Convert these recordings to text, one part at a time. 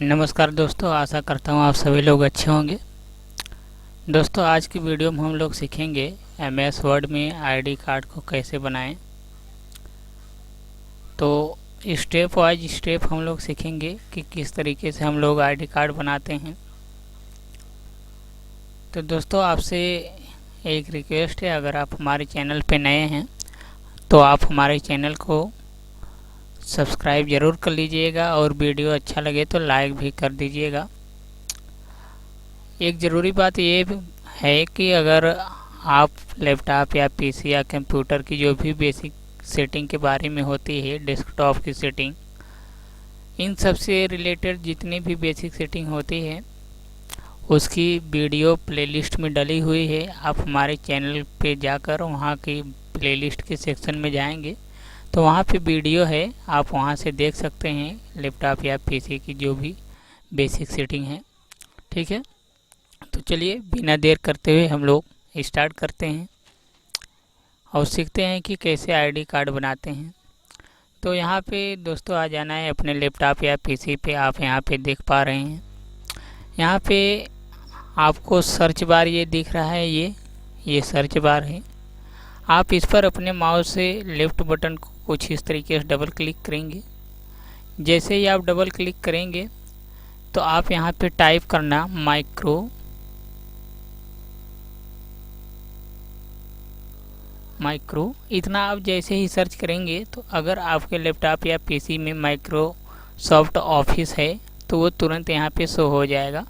नमस्कार दोस्तों, आशा करता हूँ आप सभी लोग अच्छे होंगे। दोस्तों, आज की वीडियो में हम लोग सीखेंगे एमएस वर्ड में आईडी कार्ड को कैसे बनाएं। तो स्टेप वाइज स्टेप हम लोग सीखेंगे कि किस तरीके से हम लोग आईडी कार्ड बनाते हैं। तो दोस्तों, आपसे एक रिक्वेस्ट है, अगर आप हमारे चैनल पे नए हैं तो आप हमारे चैनल को सब्सक्राइब ज़रूर कर लीजिएगा और वीडियो अच्छा लगे तो लाइक भी कर दीजिएगा। एक ज़रूरी बात ये है कि अगर आप लैपटॉप या पीसी या कंप्यूटर की जो भी बेसिक सेटिंग के बारे में होती है, डेस्कटॉप की सेटिंग, इन सब से रिलेटेड जितनी भी बेसिक सेटिंग होती है उसकी वीडियो प्लेलिस्ट में डली हुई है। आप हमारे चैनल पे जाकर वहाँ की प्लेलिस्ट के सेक्शन में जाएंगे तो वहाँ पे वीडियो है, आप वहाँ से देख सकते हैं लैपटॉप या पीसी की जो भी बेसिक सेटिंग है। ठीक है, तो चलिए बिना देर करते हुए हम लोग स्टार्ट करते हैं और सीखते हैं कि कैसे आईडी कार्ड बनाते हैं। तो यहाँ पे दोस्तों आ जाना है अपने लैपटॉप या पीसी पे। आप यहाँ पे देख पा रहे हैं, यहाँ पे आपको सर्च बार ये दिख रहा है, ये सर्च बार है। आप इस पर अपने माउस से लेफ्ट बटन को कुछ इस तरीके से डबल क्लिक करेंगे। जैसे ही आप डबल क्लिक करेंगे तो आप यहाँ पे टाइप करना माइक्रो। इतना आप जैसे ही सर्च करेंगे तो अगर आपके लैपटॉप या पीसी में माइक्रोसॉफ्ट ऑफिस है तो वो तुरंत यहाँ पे शो हो जाएगा।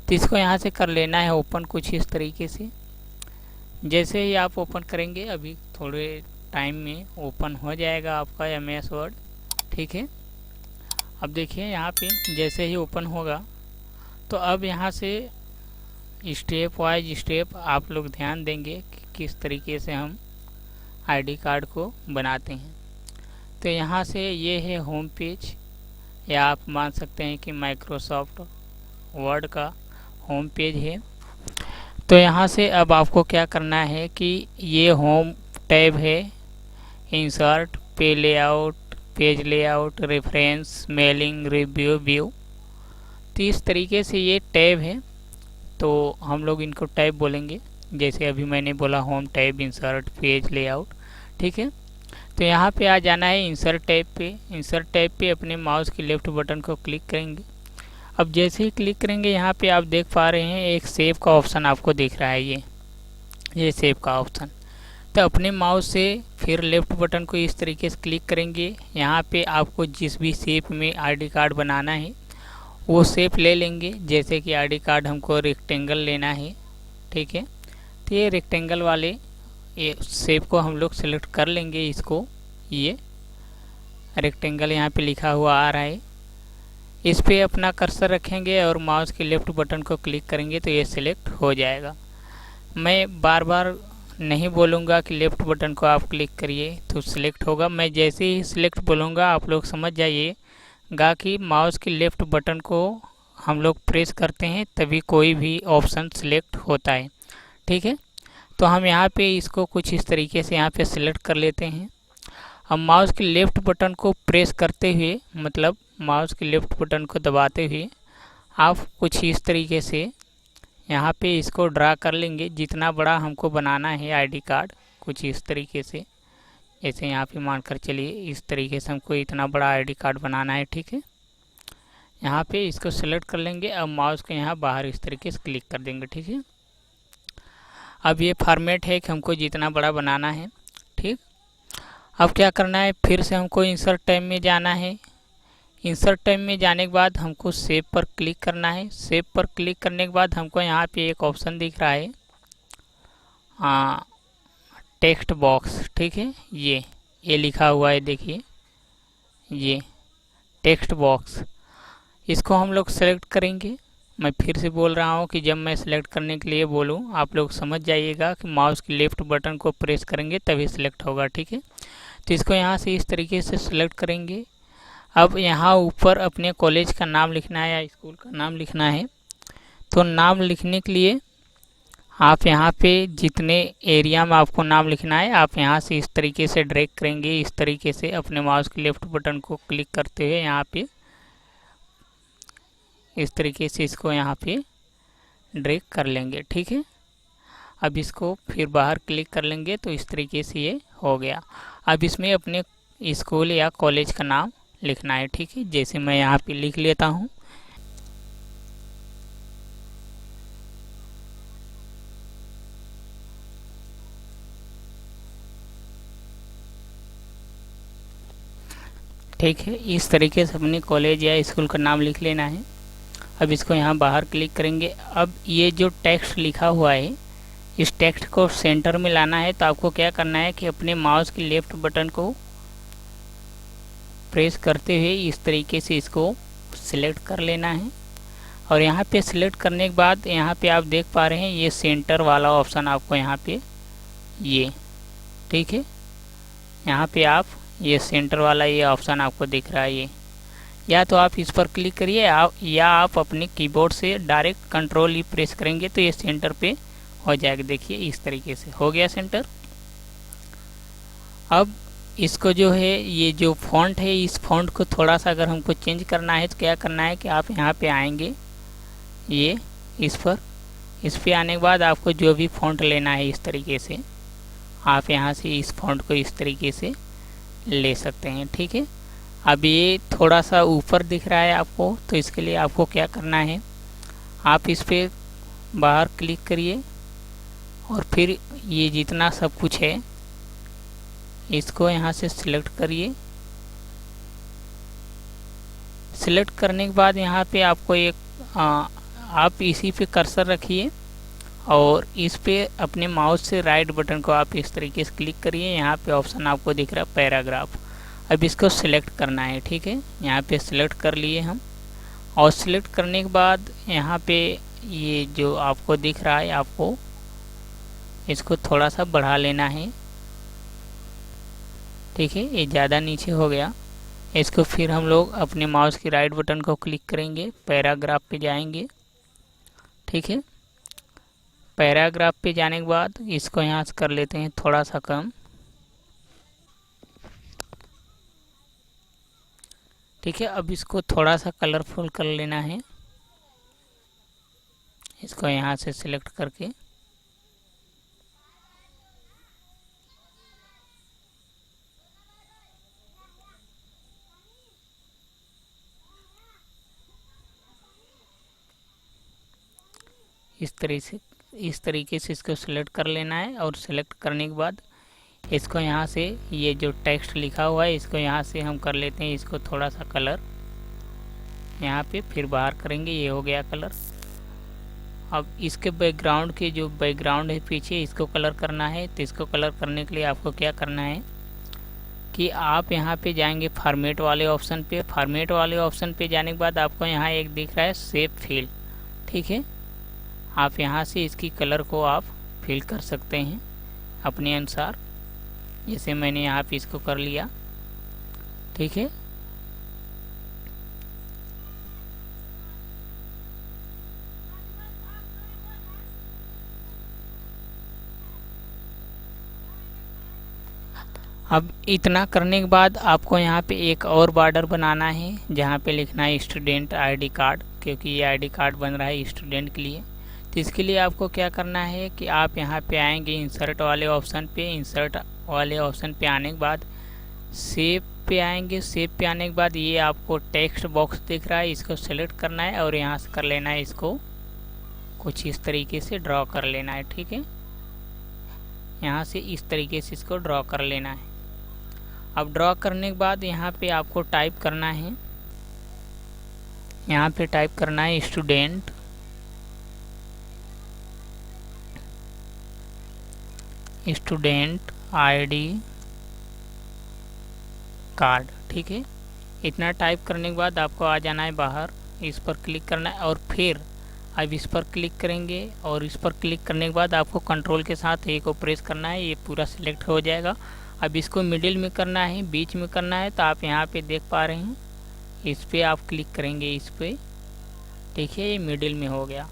तो इसको यहाँ से कर लेना है ओपन कुछ इस तरीके से। जैसे ही आप ओपन करेंगे, अभी थोड़े टाइम में ओपन हो जाएगा आपका एमएस वर्ड। ठीक है, अब देखिए यहाँ पे जैसे ही ओपन होगा तो अब यहाँ से स्टेप वाइज स्टेप आप लोग ध्यान देंगे कि किस तरीके से हम आईडी कार्ड को बनाते हैं। तो यहाँ से ये है होम पेज, या आप मान सकते हैं कि माइक्रोसॉफ्ट वर्ड का होम पेज है। तो यहाँ से अब आपको क्या करना है कि ये होम टैब है, इंसर्ट, पे layout, page layout, reference, mailing, review, view. तो इस तरीके से ये टैब है, तो हम लोग इनको टैब बोलेंगे। जैसे अभी मैंने बोला home tab, insert, page layout. ठीक है, तो यहाँ पे आ जाना है इंसर्ट टैब पे। इंसर्ट टैब पे अपने माउस की लेफ्ट बटन को क्लिक करेंगे। अब जैसे ही क्लिक करेंगे यहाँ पे आप देख पा रहे हैं एक सेव का ऑप्शन आपको दिख रहा है, ये सेव का ऑप्शन। तो अपने माउस से फिर लेफ्ट बटन को इस तरीके से क्लिक करेंगे। यहाँ पे आपको जिस भी शेप में आईडी कार्ड बनाना है वो शेप ले लेंगे। जैसे कि आईडी कार्ड हमको रेक्टेंगल लेना है, ठीक है, तो ये रेक्टेंगल वाले ये शेप को हम लोग सेलेक्ट कर लेंगे। इसको ये रेक्टेंगल यहाँ पे लिखा हुआ आ रहा है, इस पे अपना कर्सर रखेंगे और माउस के लेफ्ट बटन को क्लिक करेंगे तो ये सिलेक्ट हो जाएगा। मैं बार बार नहीं बोलूँगा कि लेफ्ट बटन को आप क्लिक करिए तो सिलेक्ट होगा। मैं जैसे ही सिलेक्ट बोलूँगा आप लोग समझ जाइएगा कि माउस के लेफ्ट बटन को हम लोग प्रेस करते हैं तभी कोई भी ऑप्शन सिलेक्ट होता है। ठीक है, तो हम यहाँ पे इसको कुछ इस तरीके से यहाँ पे सिलेक्ट कर लेते हैं। अब माउस के लेफ्ट बटन को प्रेस करते हुए, मतलब माउस के लेफ्ट बटन को दबाते हुए आप कुछ इस तरीके से यहाँ पे इसको ड्रा कर लेंगे। जितना बड़ा हमको बनाना है आईडी कार्ड, कुछ इस तरीके से, जैसे यहाँ पे मानकर चलिए इस तरीके से हमको इतना बड़ा आईडी कार्ड बनाना है। ठीक है, यहाँ पे इसको सेलेक्ट कर लेंगे। अब माउस को यहाँ बाहर इस तरीके से क्लिक कर देंगे। ठीक है, अब ये फॉर्मेट है कि हमको जितना बड़ा बनाना है। ठीक, अब क्या करना है, फिर से हमको इंसर्ट टैब में जाना है। इंसर्ट टैब में जाने के बाद हमको सेव पर क्लिक करना है। सेव पर क्लिक करने के बाद हमको यहाँ पे एक ऑप्शन दिख रहा है टेक्स्ट बॉक्स। ठीक है, ये लिखा हुआ है, देखिए ये टेक्स्ट बॉक्स, इसको हम लोग सेलेक्ट करेंगे। मैं फिर से बोल रहा हूँ कि जब मैं सेलेक्ट करने के लिए बोलूँ आप लोग समझ जाइएगा कि माउस के लेफ्ट बटन को प्रेस करेंगे तभी सिलेक्ट होगा। ठीक है, तो इसको यहाँ से इस तरीके से सिलेक्ट करेंगे। अब यहाँ ऊपर अपने कॉलेज का नाम लिखना है या स्कूल का नाम लिखना है। तो नाम लिखने के लिए आप यहाँ पे जितने एरिया में आपको नाम लिखना है आप यहाँ से इस तरीके से ड्रैग करेंगे। इस तरीके से अपने माउस के लेफ्ट बटन को क्लिक करते हुए यहाँ पे इस तरीके से इसको यहाँ पे ड्रैग कर लेंगे। ठीक है, अब इसको फिर बाहर क्लिक कर लेंगे तो इस तरीके से ये हो गया। अब इसमें अपने स्कूल या कॉलेज का नाम लिखना है। ठीक है, जैसे मैं यहाँ पे लिख लेता हूँ। ठीक है, इस तरीके से अपने कॉलेज या स्कूल का नाम लिख लेना है। अब इसको यहाँ बाहर क्लिक करेंगे। अब ये जो टेक्स्ट लिखा हुआ है, इस टेक्स्ट को सेंटर में लाना है। तो आपको क्या करना है कि अपने माउस के लेफ्ट बटन को प्रेस करते हुए इस तरीके से इसको सिलेक्ट कर लेना है। और यहाँ पे सिलेक्ट करने के बाद यहाँ पे आप देख पा रहे हैं ये सेंटर वाला ऑप्शन आपको यहाँ पे ये, ठीक है, यहाँ पे आप ये सेंटर वाला ये ऑप्शन आपको दिख रहा है ये, या तो आप इस पर क्लिक करिए या आप अपने कीबोर्ड से डायरेक्ट कंट्रोल ई प्रेस करेंगे तो ये सेंटर पे हो जाएगा। देखिए इस तरीके से हो गया सेंटर। अब इसको जो है ये जो फॉन्ट है, इस फॉन्ट को थोड़ा सा अगर हमको चेंज करना है तो क्या करना है कि आप यहाँ पे आएंगे, ये इस पे आने के बाद आपको जो भी फॉन्ट लेना है इस तरीके से आप यहाँ से इस फॉन्ट को इस तरीके से ले सकते हैं। ठीक है, अब ये थोड़ा सा ऊपर दिख रहा है आपको, तो इसके लिए आपको क्या करना है, आप इस पे बाहर क्लिक करिए और फिर ये जितना सब कुछ है इसको यहाँ से सिलेक्ट करिए। सिलेक्ट करने के बाद यहाँ पे आपको एक आप इसी पे कर्सर रखिए और इस पे अपने माउस से राइट बटन को आप इस तरीके से क्लिक करिए। यहाँ पे ऑप्शन आपको दिख रहा है पैराग्राफ, अब इसको सिलेक्ट करना है। ठीक है, यहाँ पे सिलेक्ट कर लिए हम और सिलेक्ट करने के बाद यहाँ पे ये जो आपको दिख रहा है आपको इसको थोड़ा सा बढ़ा लेना है। ठीक है, ये ज़्यादा नीचे हो गया। इसको फिर हम लोग अपने माउस की राइट बटन को क्लिक करेंगे, पैराग्राफ पे जाएंगे। ठीक है, पैराग्राफ पे जाने के बाद इसको यहाँ से कर लेते हैं थोड़ा सा कम। ठीक है, अब इसको थोड़ा सा कलरफुल कर लेना है, इसको यहाँ से सिलेक्ट करके। इस तरीके से इसको सिलेक्ट कर लेना है और सिलेक्ट करने के बाद इसको यहाँ से ये जो टेक्स्ट लिखा हुआ है इसको यहाँ से हम कर लेते हैं इसको थोड़ा सा कलर यहाँ पे, फिर बाहर करेंगे, ये हो गया कलर। अब इसके बैकग्राउंड के जो बैकग्राउंड है पीछे इसको कलर करना है। तो इसको कलर करने के लिए आपको क्या करना है कि आप यहाँ पे जाएंगे फॉर्मेट वाले ऑप्शन पे। फॉर्मेट वाले ऑप्शन पे जाने के बाद आपको यहाँ एक दिख रहा है शेप फिल। ठीक है, आप यहाँ से इसकी कलर को आप फिल कर सकते हैं अपने अनुसार, जैसे मैंने यहाँ पे इसको कर लिया। ठीक है, अब इतना करने के बाद आपको यहाँ पे एक और बॉर्डर बनाना है जहाँ पे लिखना है स्टूडेंट आईडी कार्ड, क्योंकि ये आईडी कार्ड बन रहा है स्टूडेंट के लिए। तो इसके लिए आपको क्या करना है कि आप यहाँ पे आएंगे इंसर्ट वाले ऑप्शन पे। इंसर्ट वाले ऑप्शन पे आने के बाद शेप पे आएंगे। शेप पे आने के बाद ये आपको टेक्स्ट बॉक्स दिख रहा है, इसको सेलेक्ट करना है और यहाँ से कर लेना है इसको कुछ इस तरीके से ड्रॉ कर लेना है। ठीक है, यहाँ से इस तरीके से इसको ड्रॉ कर लेना है। अब ड्रॉ करने के बाद यहाँ पे आपको टाइप करना है, यहाँ पे टाइप करना है स्टूडेंट आईडी कार्ड। ठीक है, इतना टाइप करने के बाद आपको आ जाना है बाहर, इस पर क्लिक करना है और फिर अब इस पर क्लिक करेंगे और इस पर क्लिक करने के बाद आपको कंट्रोल के साथ ए को प्रेस करना है, ये पूरा सिलेक्ट हो जाएगा। अब इसको मिडिल में करना है, बीच में करना है, तो आप यहाँ पे देख पा रहे हैं इस पर आप क्लिक करेंगे इस पर। ठीक है, ये मिडिल में हो गया।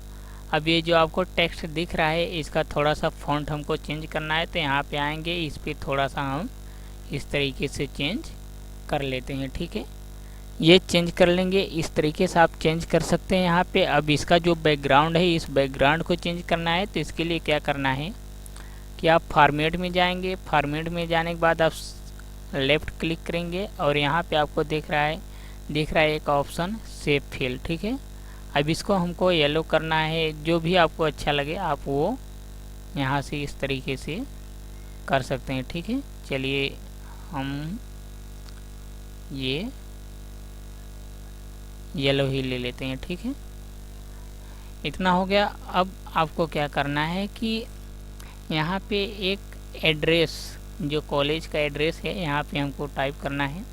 अब ये जो आपको टेक्स्ट दिख रहा है इसका थोड़ा सा फॉन्ट हमको चेंज करना है, तो यहाँ पे आएंगे, इस पर थोड़ा सा हम इस तरीके से चेंज कर लेते हैं। ठीक है, ये चेंज कर लेंगे। इस तरीके से आप चेंज कर सकते हैं यहाँ पे। अब इसका जो बैकग्राउंड है, इस बैकग्राउंड को चेंज करना है तो इसके लिए क्या करना है कि आप फॉर्मेट में जाएंगे। फॉर्मेट में जाने के बाद आप लेफ़्ट क्लिक करेंगे और यहाँ पे आपको दिख रहा है एक ऑप्शन सेव फिल। ठीक है, अब इसको हमको येलो करना है। जो भी आपको अच्छा लगे आप वो यहाँ से इस तरीके से कर सकते हैं। ठीक है, चलिए हम ये येलो ही ले लेते हैं। ठीक है, इतना हो गया। अब आपको क्या करना है कि यहाँ पे एक एड्रेस, जो कॉलेज का एड्रेस है, यहाँ पे हमको टाइप करना है।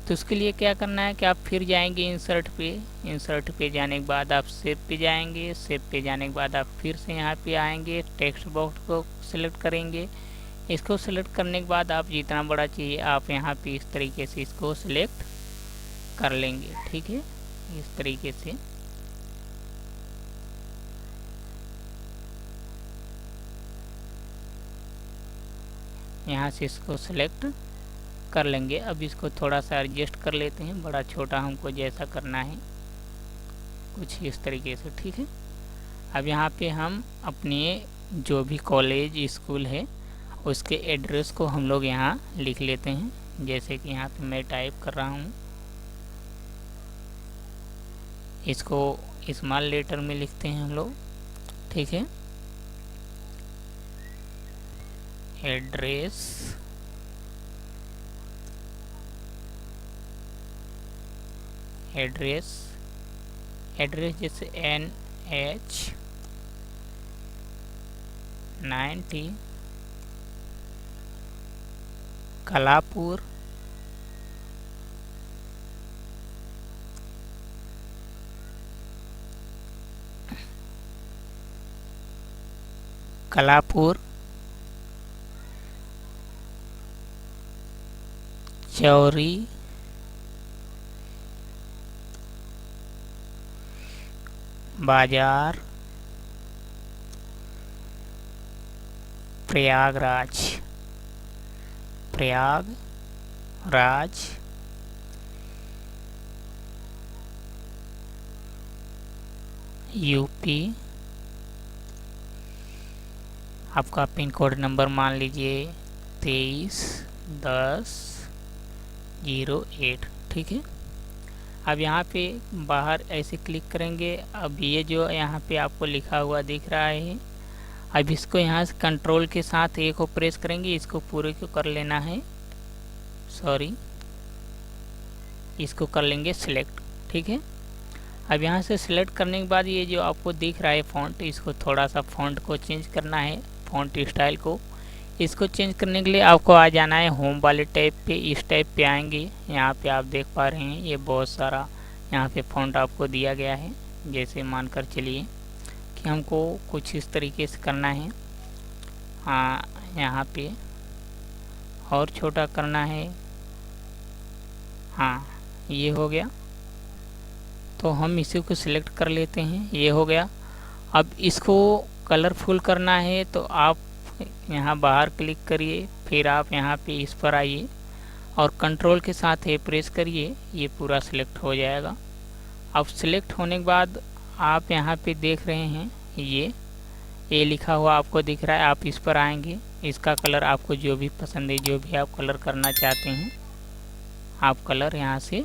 तो उसके लिए क्या करना है कि आप फिर जाएंगे इंसर्ट पे। इंसर्ट पे जाने के बाद आप सेव पे जाएंगे। सेव पे जाने के बाद आप फिर से यहाँ पे आएंगे, टेक्स्ट बॉक्स को सिलेक्ट करेंगे। इसको सिलेक्ट करने के बाद आप जितना बड़ा चाहिए आप यहाँ पे इस तरीके से इसको सिलेक्ट कर लेंगे। ठीक है, इस तरीके से यहाँ से इसको सिलेक्ट कर लेंगे। अब इसको थोड़ा सा एडजस्ट कर लेते हैं, बड़ा छोटा हमको जैसा करना है कुछ इस तरीके से। ठीक है, अब यहाँ पे हम अपने जो भी कॉलेज स्कूल है उसके एड्रेस को हम लोग यहाँ लिख लेते हैं। जैसे कि यहाँ पे मैं टाइप कर रहा हूँ, इसको स्मॉल लेटर में लिखते हैं हम लोग। ठीक है, एड्रेस एड्रेस जैसे NH90 कलापुर चौरी बाजार प्रयागराज यूपी। आपका पिन कोड नंबर मान लीजिए 231008। ठीक है, अब यहाँ पे बाहर ऐसे क्लिक करेंगे। अब ये जो यहाँ पे आपको लिखा हुआ दिख रहा है, अब इसको यहाँ से कंट्रोल के साथ ए को प्रेस करेंगे। इसको पूरे को कर लेना है, इसको कर लेंगे सिलेक्ट। ठीक है, अब यहाँ से सिलेक्ट करने के बाद ये जो आपको दिख रहा है फ़ॉन्ट, इसको थोड़ा सा फ़ॉन्ट को चेंज करना है, फ़ॉन्ट स्टाइल को। इसको चेंज करने के लिए आपको आ जाना है होम वाले टैब पे। इस टैब पे आएंगे, यहाँ पे आप देख पा रहे हैं ये बहुत सारा यहाँ पे फ़ॉन्ट आपको दिया गया है। जैसे मानकर चलिए कि हमको कुछ इस तरीके से करना है। हाँ, यहाँ पे और छोटा करना है। हाँ, ये हो गया, तो हम इसी को सिलेक्ट कर लेते हैं। ये हो गया। अब इसको कलरफुल करना है तो आप यहाँ बाहर क्लिक करिए, फिर आप यहाँ पे इस पर आइए और कंट्रोल के साथ ये प्रेस करिए, ये पूरा सिलेक्ट हो जाएगा। अब सिलेक्ट होने के बाद आप यहाँ पे देख रहे हैं ये लिखा हुआ आपको दिख रहा है। आप इस पर आएंगे, इसका कलर आपको जो भी पसंद है, जो भी आप कलर करना चाहते हैं आप कलर यहाँ से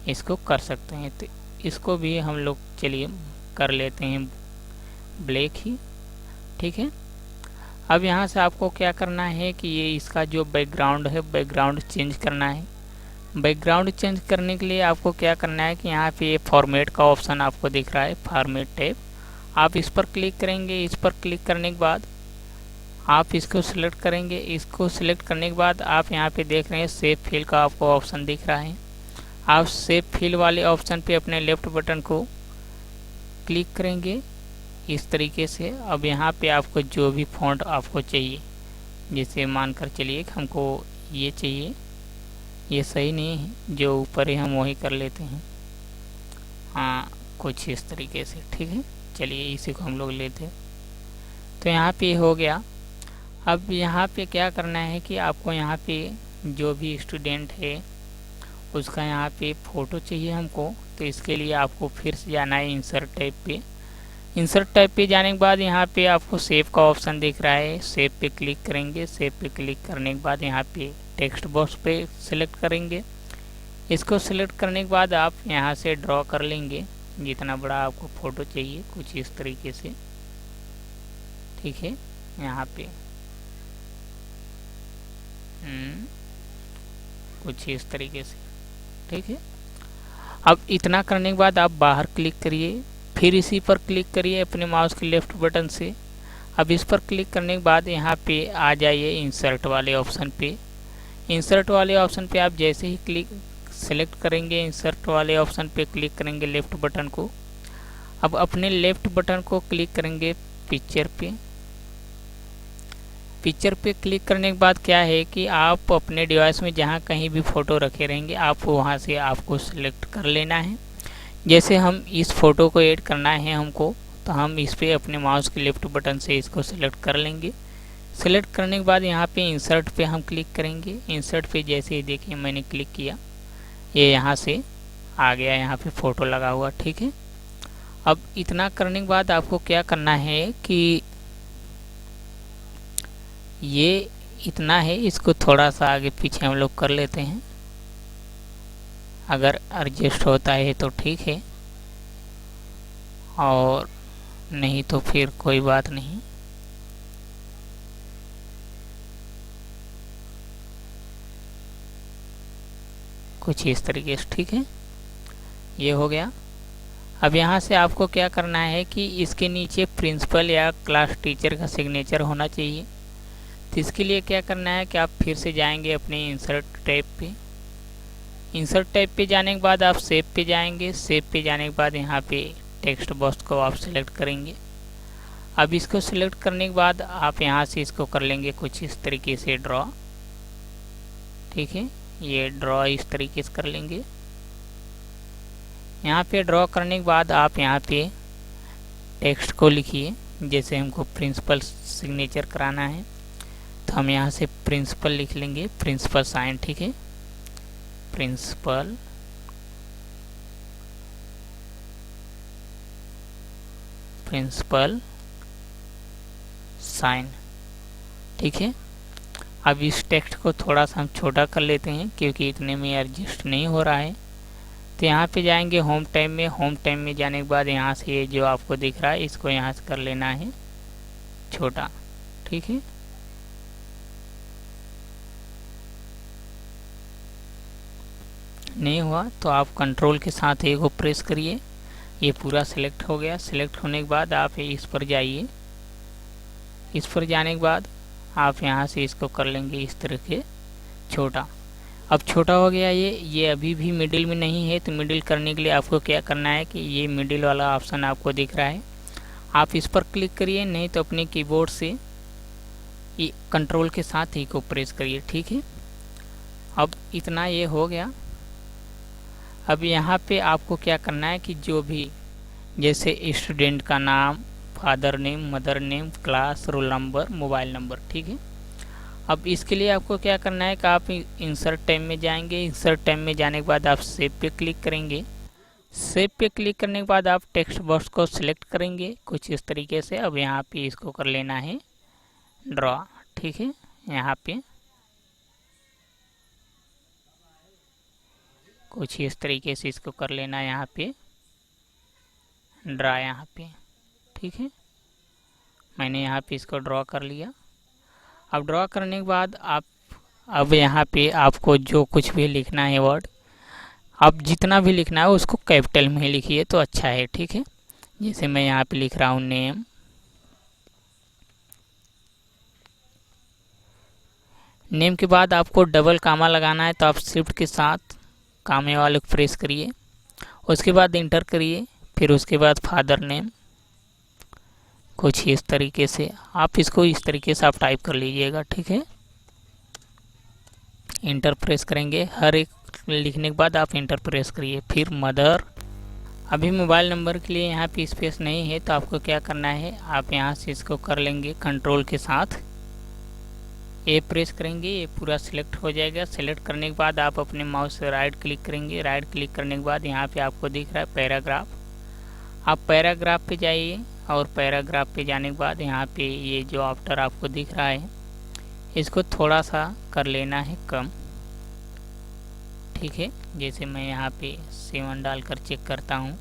इसको कर सकते हैं। तो इसको भी हम लोग चलिए कर लेते हैं ब्लैक ही। ठीक है, अब यहाँ से आपको क्या करना है कि ये इसका जो बैकग्राउंड है, बैकग्राउंड चेंज करना है। बैकग्राउंड चेंज करने के लिए आपको क्या करना है कि यहाँ पे ये फॉर्मेट का ऑप्शन आपको दिख रहा है, फॉर्मेट टैब, आप इस पर क्लिक करेंगे। इस पर क्लिक करने के बाद आप इसको सिलेक्ट करेंगे। इसको सिलेक्ट करने के बाद आप यहाँ पे देख रहे हैं सेव फिल का आपको ऑप्शन दिख रहा है। आप सेव फिल वाले ऑप्शन पे अपने लेफ्ट बटन को क्लिक करेंगे इस तरीके से। अब यहाँ पे आपको जो भी फ़ॉन्ट आपको चाहिए, जैसे मानकर चलिए कि हमको ये चाहिए, ये सही नहीं है, जो ऊपर है हम वही कर लेते हैं। हाँ, कुछ इस तरीके से। ठीक है, चलिए इसी को हम लोग लेते हैं। तो यहाँ पे हो गया। अब यहाँ पे क्या करना है कि आपको यहाँ पे जो भी स्टूडेंट है उसका यहाँ पे फ़ोटो चाहिए हमको। तो इसके लिए आपको फिर से जाना है इंसर्ट टैब पे। इंसर्ट टैब पे जाने के बाद यहाँ पे आपको सेव का ऑप्शन दिख रहा है, सेव पे क्लिक करेंगे। सेव पे क्लिक करने के बाद यहाँ पे टेक्स्ट बॉक्स पे सिलेक्ट करेंगे। इसको सिलेक्ट करने के बाद आप यहाँ से ड्रॉ कर लेंगे जितना बड़ा आपको फ़ोटो चाहिए, कुछ इस तरीके से। ठीक है, यहाँ पे कुछ इस तरीके से। ठीक है, अब इतना करने के बाद आप बाहर क्लिक करिए, फिर इसी पर क्लिक करिए अपने माउस के लेफ्ट बटन से। अब इस पर क्लिक करने के बाद यहाँ पे आ जाइए इंसर्ट वाले ऑप्शन पे। इंसर्ट वाले ऑप्शन पे आप जैसे ही क्लिक सेलेक्ट करेंगे, इंसर्ट वाले ऑप्शन पे क्लिक करेंगे लेफ्ट बटन को। अब अपने लेफ्ट बटन को क्लिक करेंगे पिक्चर पे। पिक्चर पे क्लिक करने के बाद क्या है कि आप अपने डिवाइस में जहाँ कहीं भी फ़ोटो रखे रहेंगे आप वहाँ से आपको सिलेक्ट कर लेना है। जैसे हम इस फ़ोटो को ऐड करना है हमको, तो हम इस पे अपने माउस के लेफ्ट बटन से इसको सिलेक्ट कर लेंगे। सिलेक्ट करने के बाद यहाँ पे इंसर्ट पे हम क्लिक करेंगे। इंसर्ट पे जैसे ही देखिए मैंने क्लिक किया, ये यहाँ से आ गया, यहाँ पे फ़ोटो लगा हुआ। ठीक है, अब इतना करने के बाद आपको क्या करना है कि ये इतना है, इसको थोड़ा सा आगे पीछे हम लोग कर लेते हैं। अगर एडजस्ट होता है तो ठीक है, और नहीं तो फिर कोई बात नहीं। कुछ इस तरीके से। ठीक है, ये हो गया। अब यहाँ से आपको क्या करना है कि इसके नीचे प्रिंसिपल या क्लास टीचर का सिग्नेचर होना चाहिए। तो इसके लिए क्या करना है कि आप फिर से जाएंगे अपने इंसर्ट टैब पे। इंसर्ट टैब पे जाने के बाद आप सेव पे जाएंगे। सेव पे जाने के बाद यहाँ पे टेक्स्ट बॉक्स को आप सिलेक्ट करेंगे। अब इसको सिलेक्ट करने के बाद आप यहाँ से इसको कर लेंगे कुछ इस तरीके से ड्रॉ। ठीक है, ये ड्रॉ इस तरीके से कर लेंगे। यहाँ पे ड्रॉ करने के बाद आप यहाँ पे टेक्स्ट को लिखिए। जैसे हमको प्रिंसिपल सिग्नेचर कराना है तो हम यहाँ से प्रिंसिपल लिख लेंगे, प्रिंसिपल साइन। ठीक है, प्रिंसिपल साइन। ठीक है, अब इस टेक्स्ट को थोड़ा सा हम छोटा कर लेते हैं क्योंकि इतने में एडजस्ट नहीं हो रहा है। तो यहाँ पे जाएंगे होम टाइम में। होम टाइम में जाने के बाद यहाँ से ये जो आपको दिख रहा है इसको यहाँ से कर लेना है छोटा। ठीक है, नहीं हुआ तो आप कंट्रोल के साथ ए को प्रेस करिए। ये पूरा सिलेक्ट हो गया। सिलेक्ट होने के बाद आप इस पर जाइए। इस पर जाने के बाद आप यहाँ से इसको कर लेंगे इस तरह के छोटा। अब छोटा हो गया ये अभी भी मिडिल में नहीं है। तो मिडिल करने के लिए आपको क्या करना है कि ये मिडिल वाला ऑप्शन आपको दिख रहा है, आप इस पर क्लिक करिए, नहीं तो अपने कीबोर्ड से ये कंट्रोल के साथ ही को प्रेस करिए। ठीक है, अब इतना ये हो गया। अब यहाँ पे आपको क्या करना है कि जो भी जैसे स्टूडेंट का नाम, father name, mother name, class, roll number, mobile number. ठीक है, अब इसके लिए आपको क्या करना है कि आप इंसर्ट टैब में जाएंगे। इंसर्ट टैब में जाने के बाद आप सेव पे क्लिक करेंगे। सेव पे क्लिक करने के बाद आप टेक्स्ट बॉक्स को सिलेक्ट करेंगे कुछ इस तरीके से। अब यहाँ पे इसको कर लेना है ड्रॉ। ठीक है, यहाँ पे कुछ इस तरीके से इसको कर लेना है यहाँ पे ड्रा यहाँ पे। ठीक है, मैंने यहाँ पे इसको ड्रॉ कर लिया। अब ड्रॉ करने के बाद आप अब यहाँ पे आपको जो कुछ भी लिखना है वर्ड, आप जितना भी लिखना है उसको कैपिटल में लिखिए तो अच्छा है। ठीक है, जैसे मैं यहाँ पे लिख रहा हूँ नेम। नेम के बाद आपको डबल कामा लगाना है तो आप शिफ्ट के साथ कामे वाले को प्रेस करिए, उसके बाद इंटर करिए, फिर उसके बाद फादर नेम। कुछ इस तरीके से आप इसको इस तरीके से आप टाइप कर लीजिएगा। ठीक है, इंटर प्रेस करेंगे। हर एक लिखने के बाद आप इंटर प्रेस करिए। फिर मदर। अभी मोबाइल नंबर के लिए यहाँ पे स्पेस नहीं है तो आपको क्या करना है, आप यहाँ से इसको कर लेंगे कंट्रोल के साथ ए प्रेस करेंगे, ये पूरा सिलेक्ट हो जाएगा। सिलेक्ट करने के बाद आप अपने माउस से राइट क्लिक करेंगे। राइट क्लिक करने के बाद यहाँ पे आपको दिख रहा है पैराग्राफ। आप पैराग्राफ पे जाइए और पैराग्राफ पे जाने के बाद यहाँ पे ये जो आफ्टर आपको दिख रहा है इसको थोड़ा सा कर लेना है कम, ठीक है। जैसे मैं यहाँ पे 7 डालकर चेक करता हूँ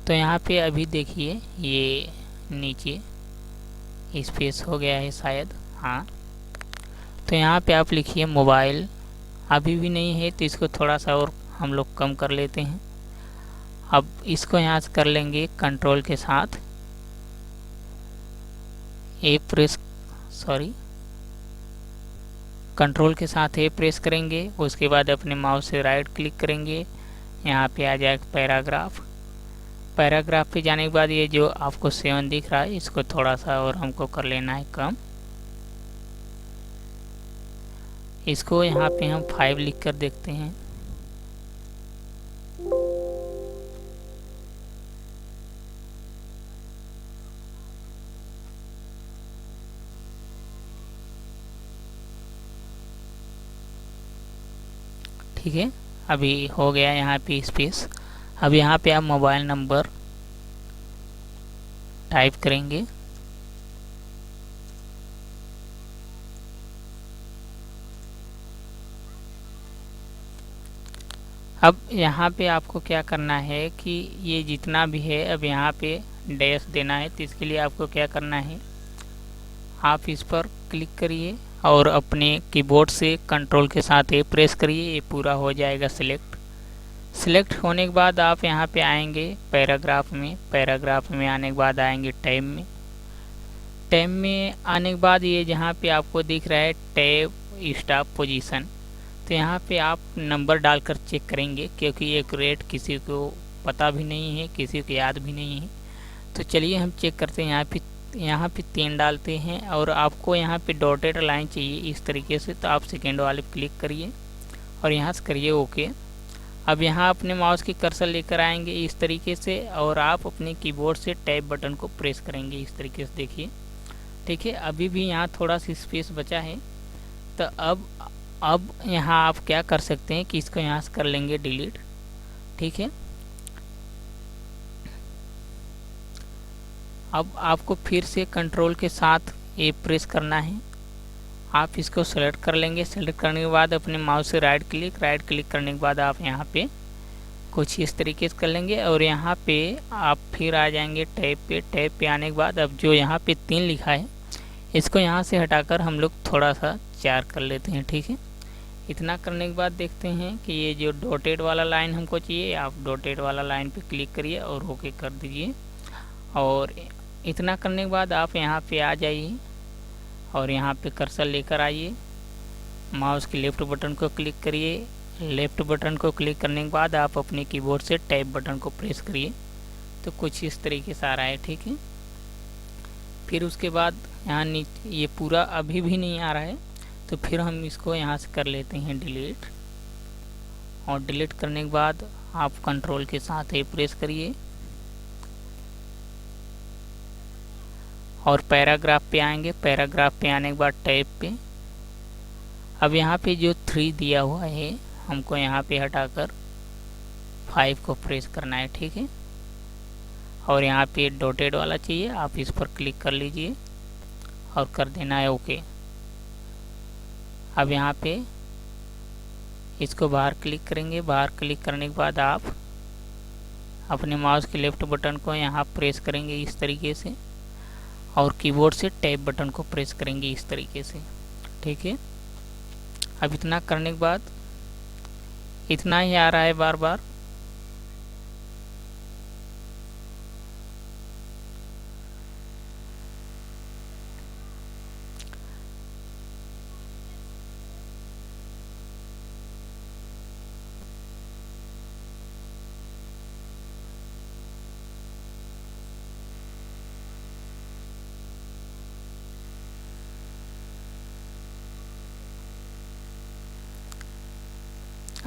तो यहाँ पे अभी देखिए ये नीचे स्पेस हो गया है शायद, हाँ। तो यहाँ पे आप लिखिए मोबाइल, अभी भी नहीं है तो इसको थोड़ा सा और हम लोग कम कर लेते हैं। अब इसको यहाँ से कर लेंगे कंट्रोल के साथ ए प्रेस, कंट्रोल के साथ ए प्रेस करेंगे। उसके बाद अपने माउस से राइट क्लिक करेंगे, यहाँ पे आ जाएगा पैराग्राफ। पैराग्राफ पे जाने के बाद ये जो आपको 7 दिख रहा है इसको थोड़ा सा और हमको कर लेना है कम। इसको यहाँ पे हम 5 लिख कर देखते हैं। ठीक है, अभी हो गया यहाँ पे स्पेस। अब यहाँ पे आप मोबाइल नंबर टाइप करेंगे। अब यहाँ पे आपको क्या करना है कि ये जितना भी है अब यहाँ पे डैश देना है। तो इसके लिए आपको क्या करना है, आप इस पर क्लिक करिए और अपने कीबोर्ड से कंट्रोल के साथ ए प्रेस करिए, ये पूरा हो जाएगा सिलेक्ट। सिलेक्ट होने के बाद आप यहाँ पे आएंगे पैराग्राफ में। पैराग्राफ में आने के बाद आएंगे टैब में। टैब में आने के बाद ये जहाँ पे आपको दिख रहा है टैब स्टॉप पोजीशन, तो यहाँ पे आप नंबर डालकर चेक करेंगे क्योंकि एक रेट किसी को पता भी नहीं है, किसी को याद भी नहीं है। तो चलिए हम चेक करते हैं। यहाँ पे 3 डालते हैं और आपको यहाँ पे डॉटेड लाइन चाहिए इस तरीके से, तो आप सेकेंड वाले क्लिक करिए और यहाँ से करिए ओके। अब यहाँ अपने माउस की कर्सर लेकर आएंगे इस तरीके से और आप अपने कीबोर्ड से टैब बटन को प्रेस करेंगे इस तरीके से, देखिए। ठीक है, अभी भी यहाँ थोड़ा सा स्पेस बचा है। तो अब यहाँ आप क्या कर सकते हैं कि इसको यहाँ से कर लेंगे डिलीट। ठीक है, अब आपको फिर से कंट्रोल के साथ ए प्रेस करना है। आप इसको सेलेक्ट कर लेंगे। सेलेक्ट करने के बाद अपने माउस से राइट क्लिक करने के बाद आप यहाँ पे कुछ इस तरीके से कर लेंगे और यहाँ पे आप फिर आ जाएंगे टैब पे। टैब पे आने के बाद अब जो यहाँ पे 3 लिखा है इसको यहाँ से हटाकर हम लोग थोड़ा सा 4 कर लेते हैं। ठीक है, इतना करने के बाद देखते हैं कि ये जो डॉटेड वाला लाइन हमको चाहिए, आप डॉटेड वाला लाइन पे क्लिक करिए और ओके कर दीजिए। और इतना करने के बाद आप यहाँ पे आ जाइए और यहाँ पे कर्सर लेकर आइए, माउस के लेफ्ट बटन को क्लिक करिए। लेफ्ट बटन को क्लिक करने के बाद आप अपने कीबोर्ड से टैब बटन को प्रेस करिए, तो कुछ इस तरीके से आ रहा है। ठीक है, फिर उसके बाद यहाँ नीचे ये पूरा अभी भी नहीं आ रहा है, तो फिर हम इसको यहाँ से कर लेते हैं डिलीट। और डिलीट करने के बाद आप कंट्रोल के साथ ए प्रेस करिए और पैराग्राफ पे आएंगे। पैराग्राफ पे आने के बाद टैब पे अब यहाँ पे जो 3 दिया हुआ है हमको यहाँ पे हटाकर 5 को प्रेस करना है। ठीक है, और यहाँ पे डॉटेड वाला चाहिए, आप इस पर क्लिक कर लीजिए और कर देना है ओके। अब यहाँ पे इसको बाहर क्लिक करेंगे। बाहर क्लिक करने के बाद आप अपने माउस के लेफ्ट बटन को यहाँ प्रेस करेंगे इस तरीके से और कीबोर्ड से टैब बटन को प्रेस करेंगे इस तरीके से। ठीक है, अब इतना करने के बाद इतना ही आ रहा है बार बार।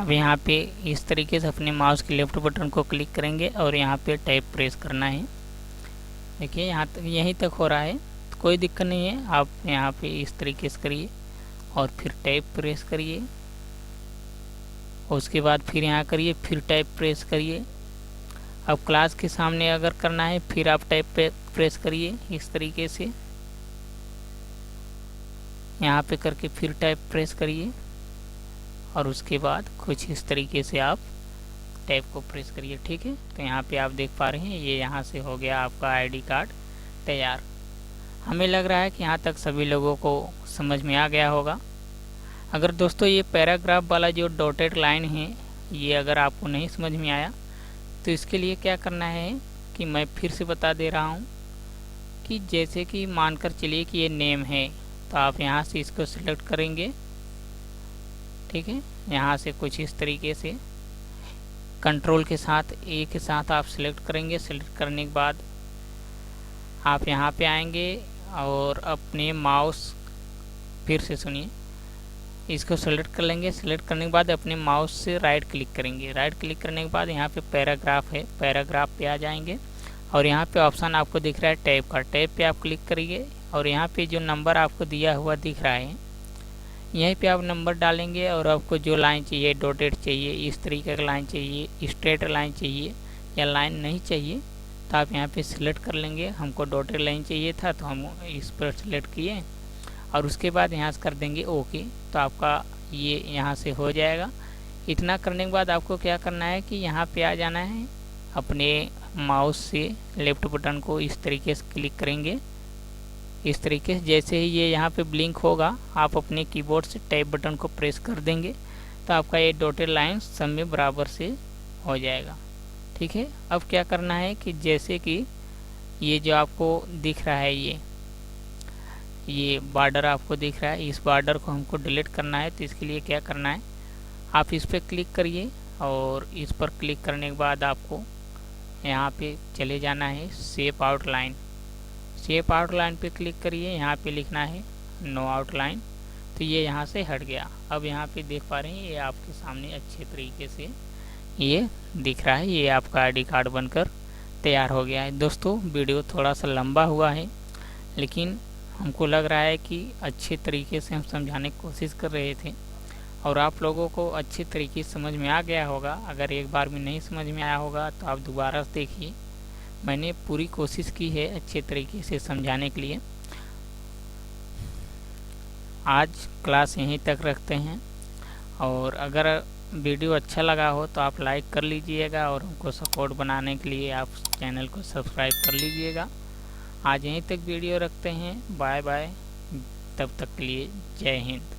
अब यहाँ पे इस तरीके से अपने माउस के लेफ्ट बटन को क्लिक करेंगे और यहाँ पे टैब प्रेस करना है। देखिए यहाँ तक, यहीं तक हो रहा है। कोई दिक्कत नहीं है। आप यहाँ पे इस तरीके से करिए और फिर टैब प्रेस करिए, उसके बाद फिर यहाँ करिए, फिर टैब प्रेस करिए। अब क्लास के सामने अगर करना है फिर आप टैब प्रेस करिए इस तरीके से, यहाँ पे करके फिर टैब प्रेस करिए और उसके बाद कुछ इस तरीके से आप टैब को प्रेस करिए। ठीक है, तो यहाँ पे आप देख पा रहे हैं ये यहाँ से हो गया आपका आईडी कार्ड तैयार। हमें लग रहा है कि यहाँ तक सभी लोगों को समझ में आ गया होगा। अगर दोस्तों ये पैराग्राफ वाला जो डॉटेड लाइन है ये अगर आपको नहीं समझ में आया तो इसके लिए क्या करना है कि मैं फिर से बता दे रहा हूँ कि जैसे कि मानकर चलिए कि ये नेम है, तो आप यहाँ से इसको सिलेक्ट करेंगे। ठीक है, यहाँ से कुछ इस तरीके से कंट्रोल के साथ ए के साथ आप सिलेक्ट करेंगे। सिलेक्ट करने के बाद आप यहाँ पे आएंगे और अपने माउस, फिर से सुनिए, इसको सेलेक्ट कर लेंगे। सेलेक्ट करने के बाद अपने माउस से राइट क्लिक करेंगे। राइट क्लिक करने के बाद यहाँ पे पैराग्राफ है, पैराग्राफ पे आ जाएंगे और यहाँ पे ऑप्शन आपको दिख रहा है टैब का, टैब पे आप क्लिक करिए और यहाँ पे जो नंबर आपको दिया हुआ दिख रहा है यहीं पे आप नंबर डालेंगे और आपको जो लाइन चाहिए, डॉटेड चाहिए, इस तरीके का लाइन चाहिए, स्ट्रेट लाइन चाहिए या लाइन नहीं चाहिए तो आप यहाँ पे सिलेक्ट कर लेंगे। हमको डॉटेड लाइन चाहिए था तो हम इस पर सिलेक्ट किए और उसके बाद यहाँ से कर देंगे ओके, तो आपका ये यहाँ से हो जाएगा। इतना करने के बाद आपको क्या करना है कि यहाँ पे आ जाना है, अपने माउस से लेफ्ट बटन को इस तरीके से क्लिक करेंगे। इस तरीके से जैसे ही ये यहाँ पे ब्लिंक होगा आप अपने कीबोर्ड से टैब बटन को प्रेस कर देंगे तो आपका ये डॉटेड लाइन सब में बराबर से हो जाएगा। ठीक है, अब क्या करना है कि जैसे कि ये जो आपको दिख रहा है ये बॉर्डर आपको दिख रहा है, इस बॉर्डर को हमको डिलीट करना है। तो इसके लिए क्या करना है, आप इस पर क्लिक करिए और इस पर क्लिक करने के बाद आपको यहाँ पे चले जाना है शेप आउटलाइन। शेप आउटलाइन पे क्लिक करिए, यहाँ पे लिखना है नो आउटलाइन, तो ये यहाँ से हट गया। अब यहाँ पे देख पा रहे हैं ये आपके सामने अच्छे तरीके से ये दिख रहा है, ये आपका आईडी कार्ड बनकर तैयार हो गया है। दोस्तों वीडियो थोड़ा सा लंबा हुआ है लेकिन हमको लग रहा है कि अच्छे तरीके से हम समझाने की कोशिश कर रहे थे और आप लोगों को अच्छे तरीके से समझ में आ गया होगा। अगर एक बार में नहीं समझ में आया होगा तो आप दोबारा से देखिए, मैंने पूरी कोशिश की है अच्छे तरीके से समझाने के लिए। आज क्लास यहीं तक रखते हैं और अगर वीडियो अच्छा लगा हो तो आप लाइक कर लीजिएगा और हमको सपोर्ट बनाने के लिए आप चैनल को सब्सक्राइब कर लीजिएगा। आज यहीं तक वीडियो रखते हैं, बाय बाय, तब तक के लिए जय हिंद।